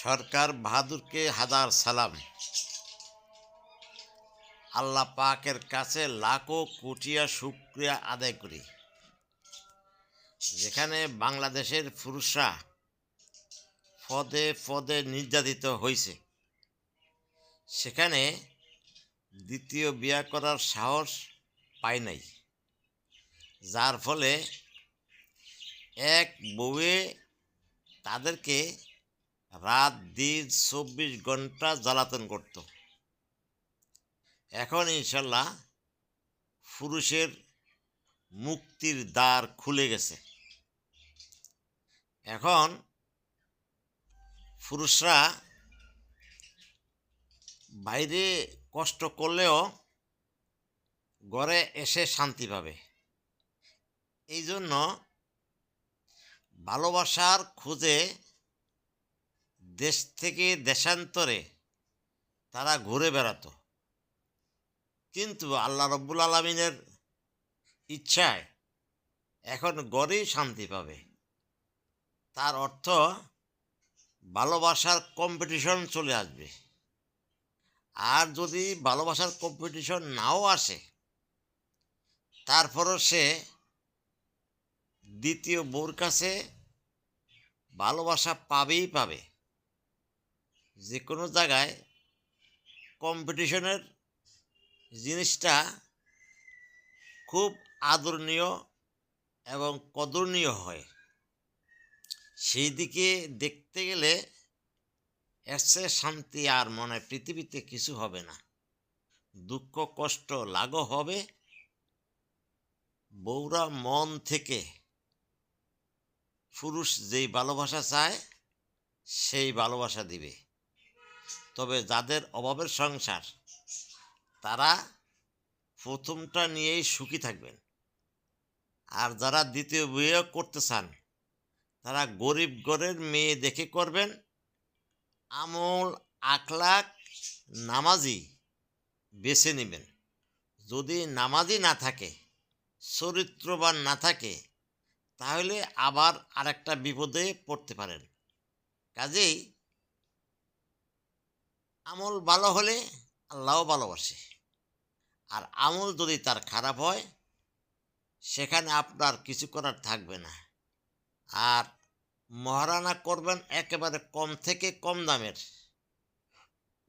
সরকার বাহাদুরকে হাজার সালাম। আল্লাহ পাকের কাছে লাখো কোটিয়া শুকরিয়া আদায় করি। যেখানে বাংলাদেশের পুরুষরা পদে পদে নির্যাতিত হয়েছে, সেখানে দ্বিতীয় বিয়ে করার সাহস পায় নাই, যার ফলে এক বউয়ে তাদেরকে রাত দিন 24 ঘন্টা জ্বালাতন করত। এখন ইনশাল্লাহ পুরুষের মুক্তির দ্বার খুলে গেছে। এখন পুরুষরা বাইরে কষ্ট করলেও ঘরে এসে শান্তি পাবে। এই জন্য ভালোবাসার খোঁজে দেশ থেকে দেশান্তরে তারা ঘুরে বেড়াতো, কিন্তু আল্লাহ রব্বুল আলামিনের ইচ্ছায় এখন ঘরেই শান্তি পাবে। তার অর্থ ভালোবাসার কম্পিটিশন চলে আসবে। আর যদি ভালোবাসার কম্পিটিশন নাও আসে, তারপরও সে দ্বিতীয় বউর কাছে ভালোবাসা পাবেই পাবে। যে কোনো জায়গায় কম্পিটিশনের জিনিসটা খুব আদরণীয় এবং কদরণীয় হয়। সেই দিকে দেখতে গেলে এর চেয়ে শান্তি আর মনে পৃথিবীতে কিছু হবে না। দুঃখ কষ্ট লাঘব হবে। বউরা মন থেকে পুরুষ যেই ভালোবাসা চায় সেই ভালোবাসা দিবে। তবে যাদের অভাবের সংসার, তারা প্রথমটা নিয়েই সুখী থাকবেন। আর যারা দ্বিতীয় বিয়ে করতে চান, তারা গরিব ঘরের মেয়ে দেখে করবেন। আমল আখলাক নামাজি বেছে নেবেন। যদি নামাজি না থাকে, চরিত্রবান না থাকে, তাহলে আবার আরেকটা বিপদে পড়তে পারেন। কাজেই আমল ভালো হলে আল্লাহও ভালোবাসে। আর আমল যদি তার খারাপ হয়, সেখানে আপনার কিছু করার থাকবে না। আর মহারানা করবেন একেবারে কম থেকে কম দামের।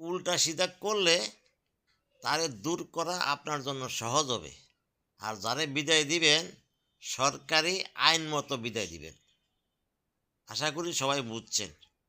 উল্টা সিধা করলে তারে দূর করা আপনার জন্য সহজ হবে। আর যারে বিদায় দিবেন, সরকারি আইন মতো বিদায় দিবেন। আশা করি সবাই বুঝছেন।